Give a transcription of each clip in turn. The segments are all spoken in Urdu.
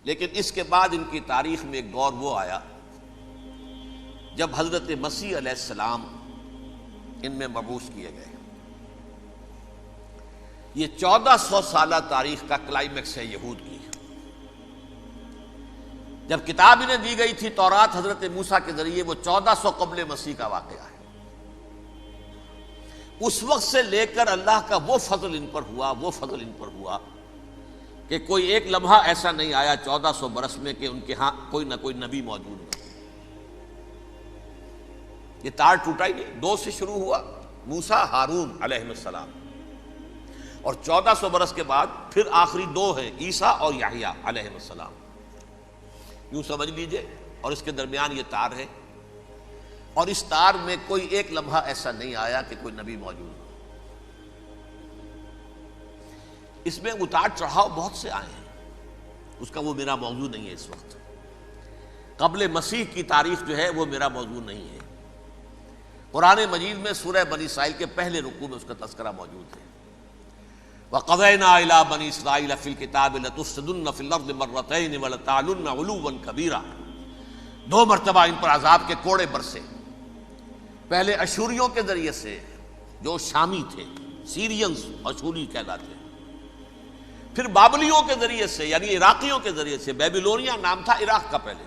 لیکن اس کے بعد ان کی تاریخ میں ایک دور وہ آیا جب حضرت مسیح علیہ السلام ان میں مبعوث کیے گئے۔ یہ 1400 سالہ تاریخ کا کلائمیکس ہے یہود کی۔ جب کتاب انہیں دی گئی تھی تورات حضرت موسیٰ کے ذریعے، وہ 1400 قبل مسیح کا واقعہ ہے۔ اس وقت سے لے کر اللہ کا وہ فضل ان پر ہوا کہ کوئی ایک لمحہ ایسا نہیں آیا 1400 برس میں کہ ان کے ہاں کوئی نہ کوئی نبی موجود نہ ہو۔ یہ تار ٹوٹا ہی نہیں، 2 سے شروع ہوا، موسیٰ ہارون علیہ السلام، اور 1400 برس کے بعد پھر آخری 2 ہیں، عیسیٰ اور یحییٰ علیہ السلام، یوں سمجھ لیجئے۔ اور اس کے درمیان یہ تار ہے، اور اس تار میں کوئی ایک لمحہ ایسا نہیں آیا کہ کوئی نبی موجود ہو۔ اس میں اتار چڑھاؤ بہت سے آئے ہیں، اس کا وہ میرا موضوع نہیں ہے اس وقت۔ قبل مسیح کی تاریخ جو ہے وہ میرا موضوع نہیں ہے۔ قرآن مجید میں سورہ بنی اسرائیل کے پہلے رکوع میں اس کا تذکرہ موجود ہے۔ وَقَضَيْنَا إِلَىٰ بَنِي إِسْرَائِيلَ فِي الْكِتَابِ لَتُفْسِدُنَّ فِي الْأَرْضِ مَرَّتَيْنِ وَلَتَعْلُنَّ عُلُوًّا كَبِيرًا، 2 مرتبہ ان پر عذاب کے کوڑے برسے، پہلے اشوریوں کے ذریعے سے جو شامی تھے، سیرینز اشوری کہلاتے، پھر بابلیوں کے ذریعے سے یعنی عراقیوں کے ذریعے سے، بیبیلونیا نام تھا عراق کا پہلے،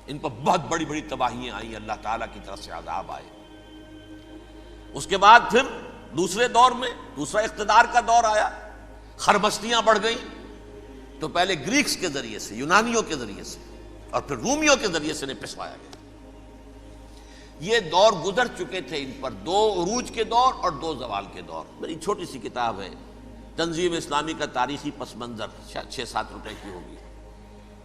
ان پر بہت بڑی بڑی تباہیاں آئیں، اللہ تعالیٰ کی طرف سے عذاب آئے۔ اس کے بعد پھر دوسرے دور میں دوسرا اقتدار کا دور آیا، خربستیاں بڑھ گئیں، تو پہلے گریکس کے ذریعے سے، یونانیوں کے ذریعے سے، اور پھر رومیوں کے ذریعے سے پسوایا گیا۔ یہ دور گزر چکے تھے ان پر، 2 عروج کے دور اور 2 زوال کے دور۔ میری چھوٹی سی کتاب ہے تنظیم اسلامی کا تاریخی پس منظر، 6-7 روپے کی ہوگی،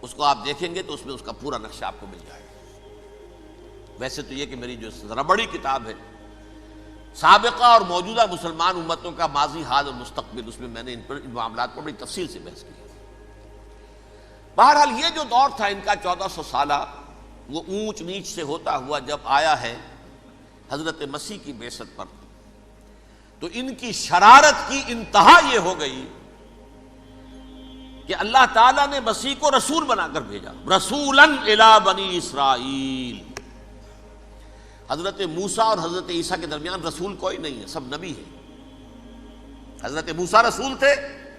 اس کو آپ دیکھیں گے تو اس میں اس کا پورا نقشہ آپ کو مل جائے گا۔ ویسے تو یہ کہ میری جو ذرا بڑی کتاب ہے سابقہ اور موجودہ مسلمان امتوں کا ماضی، حال اور مستقبل، اس میں میں نے ان معاملات پر بڑی تفصیل سے بحث کی ہے۔ بہرحال یہ جو دور تھا ان کا 1400 سالہ، وہ اونچ نیچ سے ہوتا ہوا جب آیا ہے حضرت مسیح کی بعثت پر، تو ان کی شرارت کی انتہا یہ ہو گئی کہ اللہ تعالیٰ نے مسیح کو رسول بنا کر بھیجا، رسولاً الی بنی اسرائیل۔ حضرت موسیٰ اور حضرت عیسیٰ کے درمیان رسول کوئی نہیں ہے، سب نبی ہیں۔ حضرت موسیٰ رسول تھے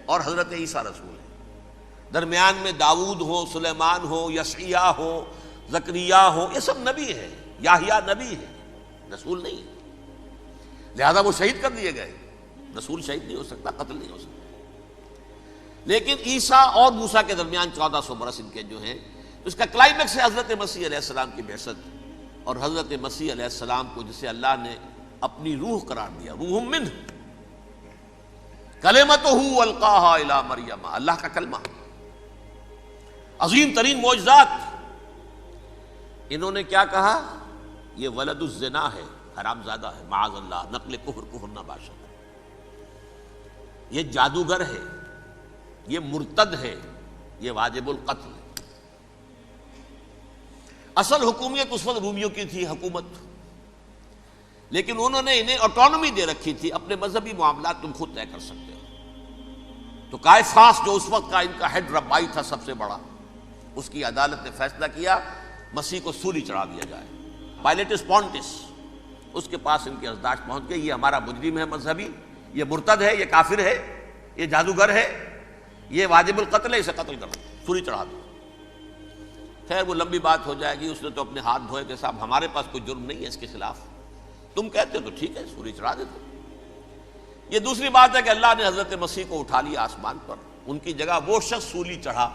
اور حضرت عیسیٰ رسول ہیں، درمیان میں داؤد ہو، سلیمان ہو، یشعیاہ ہو، زکریا ہو، یہ سب نبی ہیں، یحییٰ نبی ہیں، رسول نہیں ہے۔ لہذا وہ شہید کر دیے گئے، رسول شہید نہیں ہو سکتا، قتل نہیں ہو سکتا۔ لیکن عیسیٰ اور موسیٰ کے درمیان 1400 برس ان کے جو ہیں، اس کا کلائمیکس ہے حضرت مسیح علیہ السلام کی بعثت، اور حضرت مسیح علیہ السلام کو جسے اللہ نے اپنی روح قرار دیا، روح منہ، کلمتہ القاہا الی مریم، اللہ کا کلمہ، عظیم ترین معجزات۔ انہوں نے کیا کہا؟ یہ ولد الزنا ہے، حرام زادہ ہے، معاذ اللہ، نقل کفر نہ باشد، یہ جادوگر ہے، یہ مرتد ہے، یہ واجب القتل ہے۔ اصل حکومت اس وقت رومیوں کی تھی حکومت، لیکن انہوں نے انہیں آٹونومی دے رکھی تھی، اپنے مذہبی معاملات تم خود طے کر سکتے ہو۔ تو قائفاس جو اس وقت کا ان کا ہیڈ ربائی تھا سب سے بڑا، اس کی عدالت نے فیصلہ کیا مسیح کو سولی چڑھا دیا جائے۔ پائلیٹس پونٹس، اس کے پاس ان کی یادداشت پہنچ گئی، یہ ہمارا مجرم ہے مذہبی، یہ مرتد ہے، یہ کافر ہے، یہ جادوگر ہے، یہ واجب القتل ہے، اسے قتل کر دو، سولی چڑھا دو۔ خیر وہ لمبی بات ہو جائے گی، اس نے تو اپنے ہاتھ دھوئے کہ صاحب ہمارے پاس کوئی جرم نہیں ہے اس کے خلاف، تم کہتے ہو تو ٹھیک ہے، سولی چڑھا دیتے۔ یہ دوسری بات ہے کہ اللہ نے حضرت مسیح کو اٹھا لیا آسمان پر، ان کی جگہ وہ شخص سولی چڑھا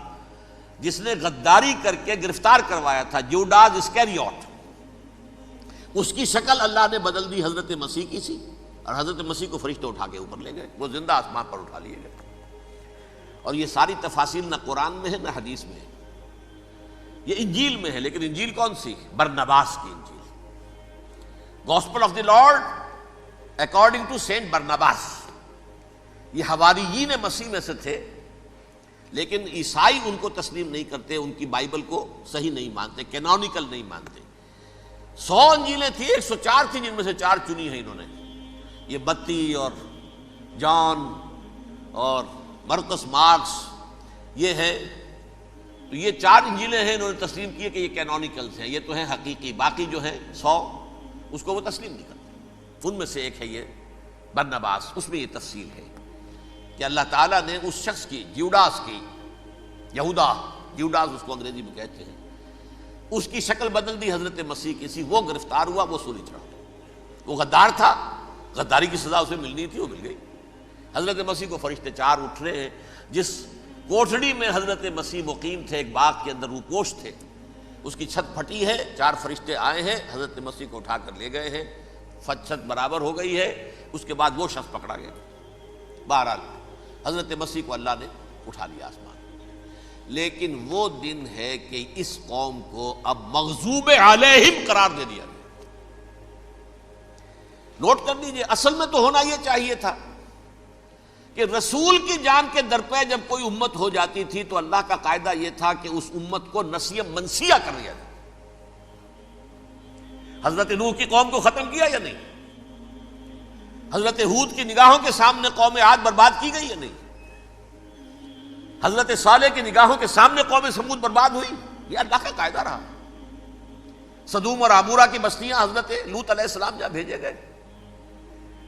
جس نے غداری کر کے گرفتار کروایا تھا، جوڈاس اسکیریوٹ، اس کی شکل اللہ نے بدل دی حضرت مسیح کی سی، اور حضرت مسیح کو فرشتے اٹھا کے اوپر لے گئے، وہ زندہ آسمان پر اٹھا لیے گئے۔ اور یہ ساری تفاصیل نہ قرآن میں ہے نہ حدیث میں ہے، یہ انجیل میں ہے، لیکن انجیل کون سی؟ برنباس کی انجیل، gospel of the Lord according to Saint Barnabas. یہ حواریین مسیح میں سے تھے، لیکن عیسائی ان کو تسلیم نہیں کرتے، ان کی بائبل کو صحیح نہیں مانتے، کینونیکل نہیں مانتے۔ 100 انجیلیں تھیں، 104 تھیں، جن میں سے 4 چنی ہیں انہوں نے، یہ متی اور جان اور مرقس مارکس، یہ ہے تو یہ 4 انجیلیں ہیں، انہوں نے تسلیم کیے کہ یہ کینونیکلز ہیں، یہ تو ہیں حقیقی، باقی جو ہیں 100 اس کو وہ تسلیم نہیں کرتے۔ ان میں سے ایک ہے یہ برنباس، اس میں یہ تفصیل ہے کہ اللہ تعالیٰ نے اس شخص کی، جیوڈاس کی، یہودا جیوڈاس اس کو انگریزی میں کہتے ہیں، اس کی شکل بدل دی حضرت مسیح کی سی، وہ گرفتار ہوا، وہ سولی چڑھا۔ وہ غدار تھا، غداری کی سزا اسے ملنی تھی، وہ مل گئی۔ حضرت مسیح کو فرشتے 4 اٹھ رہے ہیں، جس کوٹھڑی میں حضرت مسیح مقیم تھے، ایک باغ کے اندر روپوش تھے، اس کی چھت پھٹی ہے، 4 فرشتے آئے ہیں، حضرت مسیح کو اٹھا کر لے گئے ہیں، چھت برابر ہو گئی ہے، اس کے بعد وہ شخص پکڑا گیا۔ بہرحال حضرت مسیح کو اللہ نے اٹھا لیا آسمان۔ لیکن وہ دن ہے کہ اس قوم کو اب مغضوب علیہم قرار دے دیا گیا۔ نوٹ کر لیجئے، اصل میں تو ہونا یہ چاہیے تھا کہ رسول کی جان کے در پہ جب کوئی امت ہو جاتی تھی تو اللہ کا قاعدہ یہ تھا کہ اس امت کو نسیہ منسیہ کر دیا جائے۔ حضرت نوح کی قوم کو ختم کیا یا نہیں؟ حضرت ہود کی نگاہوں کے سامنے قوم عاد برباد کی گئی یا نہیں؟ حضرت صالح کی نگاہوں کے سامنے قوم سمود برباد ہوئی، یہ اللہ کا قاعدہ رہا۔ سدوم اور عمورہ کی بستیاں حضرت لوط علیہ السلام جہاں بھیجے گئے،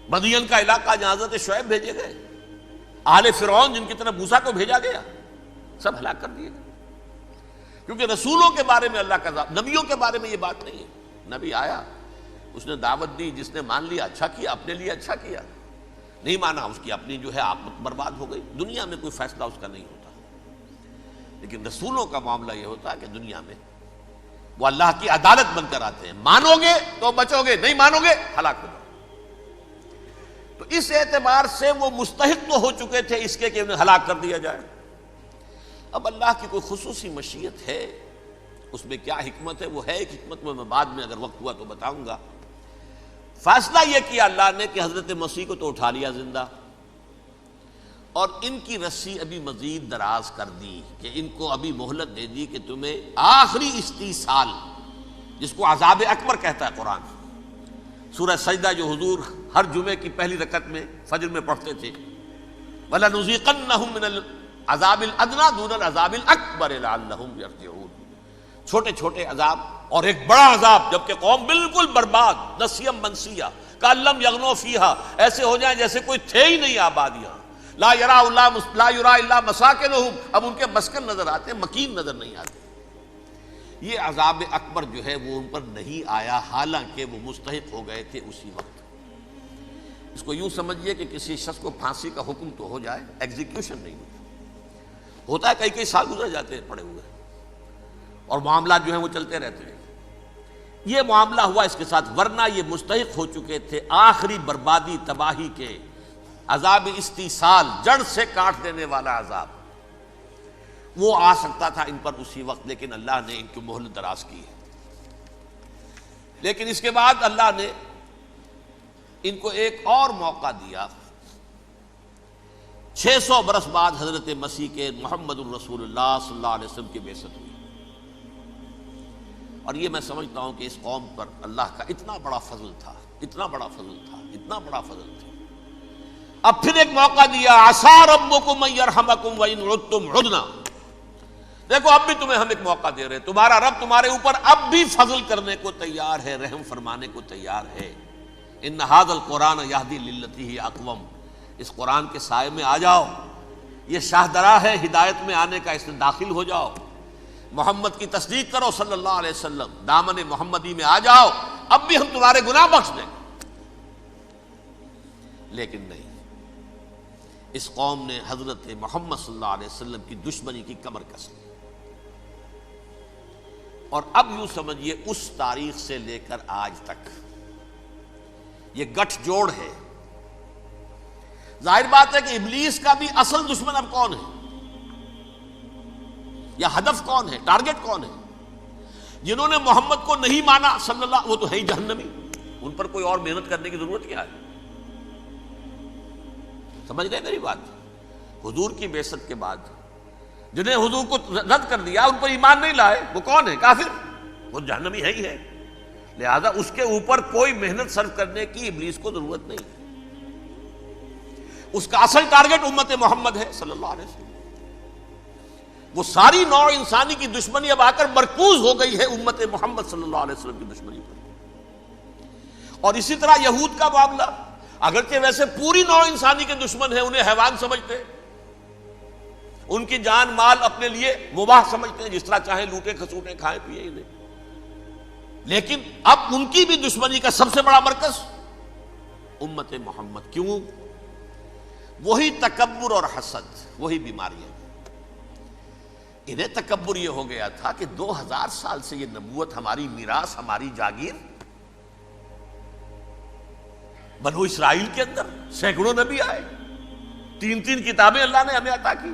مدین کا علاقہ جہاں حضرت شعیب بھیجے گئے، آل فرعون جن کی طرف موسیٰ کو بھیجا گیا، سب ہلاک کر دیے گئے۔ کیونکہ رسولوں کے بارے میں اللہ کا نبیوں کے بارے میں یہ بات نہیں ہے۔ نبی آیا، اس نے دعوت دی، جس نے مان لیا اچھا کیا، اپنے لیے اچھا کیا، نہیں مانا اس کی اپنی جو ہے عاقبت برباد ہو گئی۔ دنیا میں کوئی فیصلہ اس کا نہیں ہوتا، لیکن رسولوں کا معاملہ یہ ہوتا ہے کہ دنیا میں وہ اللہ کی عدالت بن کر آتے ہیں، مانو گے تو بچو گے، نہیں مانو گے ہلاک ہو جاؤ۔ تو اس اعتبار سے وہ مستحق تو ہو چکے تھے اس کے کہ انہیں ہلاک کر دیا جائے۔ اب اللہ کی کوئی خصوصی مشیت ہے، اس میں کیا حکمت ہے، وہ ہے ایک حکمت میں بعد میں اگر وقت ہوا تو بتاؤں گا۔ فیصلہ یہ کیا اللہ نے کہ حضرت مسیح کو تو اٹھا لیا زندہ، اور ان کی رسی ابھی مزید دراز کر دی کہ ان کو ابھی مہلت دے دی کہ تمہیں آخری استیصال، جس کو عذاب اکبر کہتا ہے قرآن، سورہ سجدہ جو حضور ہر جمعے کی پہلی رکعت میں فجر میں پڑھتے تھے، وَلَنُذِيقَنَّهُم مِّنَ الْعَذَابِ الْأَدْنَىٰ دُونَ الْعَذَابِ الْأَكْبَرِ لَعَلَّهُمْ يَرْجِعُونَ۔ چھوٹے چھوٹے عذاب اور ایک بڑا عذاب، جبکہ قوم بالکل برباد، نسیم منسیہ، کأن لم یغنوا فیہا، ایسے ہو جائیں جیسے کوئی تھے ہی نہیں آباد یہاں۔ لا یرا الا مساکنہم، اب ان کے مسکن نظر آتے، مکین نظر نہیں آتے۔ یہ عذاب اکبر جو ہے وہ ان پر نہیں آیا، حالانکہ وہ مستحق ہو گئے تھے اسی وقت۔ اس کو یوں سمجھیے کہ کسی شخص کو پھانسی کا حکم تو ہو جائے، ایگزیکیوشن نہیں ہوتا ہے، کئی سال گزر جاتے ہیں پڑے ہوئے، اور معاملات جو ہیں وہ چلتے رہتے ہیں۔ یہ معاملہ ہوا اس کے ساتھ، ورنہ یہ مستحق ہو چکے تھے آخری بربادی تباہی کے، عذاب استیصال، جڑ سے کاٹ دینے والا عذاب، وہ آ سکتا تھا ان پر اسی وقت، لیکن اللہ نے ان کی مہلت دراز کی ہے۔ لیکن اس کے بعد اللہ نے ان کو ایک اور موقع دیا۔ 600 برس بعد حضرت مسیح کے محمد الرسول اللہ صلی اللہ علیہ وسلم کی بعثت ہوئی، اور یہ میں سمجھتا ہوں کہ اس قوم پر اللہ کا اتنا بڑا فضل تھا، اتنا بڑا فضل تھا، اتنا بڑا فضل تھا۔ اب پھر ایک موقع دیا، عسیٰ ربکم ان یرحمکم وان عدتم عدنا۔ دیکھو اب بھی تمہیں ہم ایک موقع دے رہے ہیں، تمہارا رب تمہارے اوپر اب بھی فضل کرنے کو تیار ہے، رحم فرمانے کو تیار ہے۔ ان ھذا القرآن یہدی للتی ہی اقوم، اس قرآن کے سائے میں آ جاؤ، یہ شاہدرا ہے ہدایت میں آنے کا، اس میں داخل ہو جاؤ، محمد کی تصدیق کرو صلی اللہ علیہ وسلم، دامن محمدی میں آ جاؤ، اب بھی ہم تمہارے گناہ بخش دیں۔ لیکن نہیں، اس قوم نے حضرت محمد صلی اللہ علیہ وسلم کی دشمنی کی کمر کس لی، اور اب یوں سمجھیے اس تاریخ سے لے کر آج تک یہ گٹھ جوڑ ہے۔ ظاہر بات ہے کہ ابلیس کا بھی اصل دشمن اب کون ہے، یا ہدف کون ہے، ٹارگٹ کون ہے؟ جنہوں نے محمد کو نہیں مانا صلی اللہ، وہ تو ہے ہی جہنمی، ان پر کوئی اور محنت کرنے کی ضرورت کیا ہے؟ سمجھ گئے میری بات؟ حضور کی بعثت کے بعد جنہیں حضور کو رد کر دیا، ان پر ایمان نہیں لائے، وہ کون ہے؟ کافر، وہ جہنمی ہے ہی ہے، لہذا اس کے اوپر کوئی محنت صرف کرنے کی ابلیس کو ضرورت نہیں۔ اس کا اصل ٹارگٹ امت محمد ہے صلی اللہ علیہ وسلم۔ وہ ساری نوع انسانی کی دشمنی اب آ کر مرکوز ہو گئی ہے امت محمد صلی اللہ علیہ وسلم کی دشمنی پر۔ اور اسی طرح یہود کا معاملہ، اگرچہ ویسے پوری نوع انسانی کے دشمن ہیں، انہیں حیوان سمجھتے ہیں، ان کی جان مال اپنے لیے مباح سمجھتے ہیں، جس طرح چاہیں لوٹے کھسوٹے کھائیں پیئے انہیں، لیکن اب ان کی بھی دشمنی کا سب سے بڑا مرکز امت محمد۔ کیوں؟ وہی تکبر اور حسد، وہی بیماریاں۔ انہیں تکبر یہ ہو گیا تھا کہ 2000 سال سے یہ نبوت ہماری میراث، ہماری جاگیر، بنو اسرائیل کے اندر سینکڑوں نبی آئے، 3 کتابیں اللہ نے ہمیں عطا کی،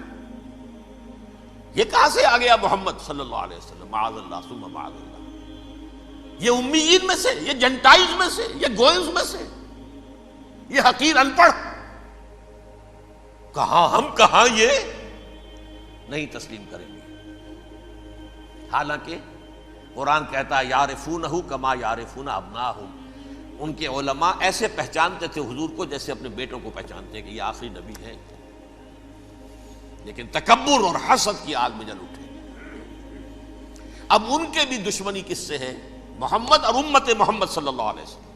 یہ کہاں سے آ گیا محمد صلی اللہ علیہ وسلم؟ معاذ اللہ ثم معاذ اللہ، یہ امیین میں سے، یہ جنٹائلز میں سے، یہ گوئنز میں سے، یہ حقیر ان پڑھ، کہاں ہم کہاں یہ نہیں تسلیم کریں گے۔ حالانکہ قرآن کہتا ہے یعرفونہ کما یعرفون ابناءہم، ان کے علماء ایسے پہچانتے تھے حضور کو جیسے اپنے بیٹوں کو پہچانتے ہیں کہ یہ آخری نبی ہیں، لیکن تکبر اور حسد کی آگ میں جل اٹھے۔ اب ان کے بھی دشمنی کس سے ہے؟ محمد اور امت محمد صلی اللہ علیہ وسلم۔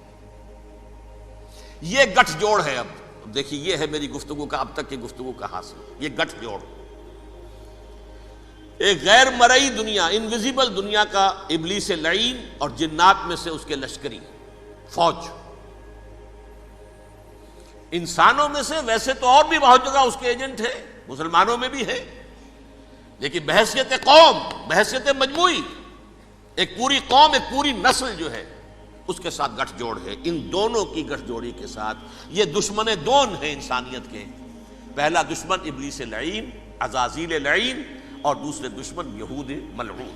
یہ گٹھ جوڑ ہے۔ اب دیکھیے، یہ ہے میری گفتگو کا اب تک کی گفتگو کا حاصل، یہ گٹھ جوڑ، ایک غیر مرئی دنیا، انویزیبل دنیا کا ابلیس لعین اور جنات میں سے اس کے لشکری فوج، انسانوں میں سے ویسے تو اور بھی بہت جگہ اس کے ایجنٹ ہیں، مسلمانوں میں بھی ہے، لیکن بحیثیت قوم، بحیثیت مجموعی، ایک پوری قوم، ایک پوری نسل جو ہے اس کے ساتھ گٹھ جوڑ ہے۔ ان دونوں کی گٹھ جوڑی کے ساتھ یہ دشمن دون ہیں انسانیت کے، پہلا دشمن ابلیس لعین، عزازیل لعین، اور دوسرے دشمن یہود ملعون۔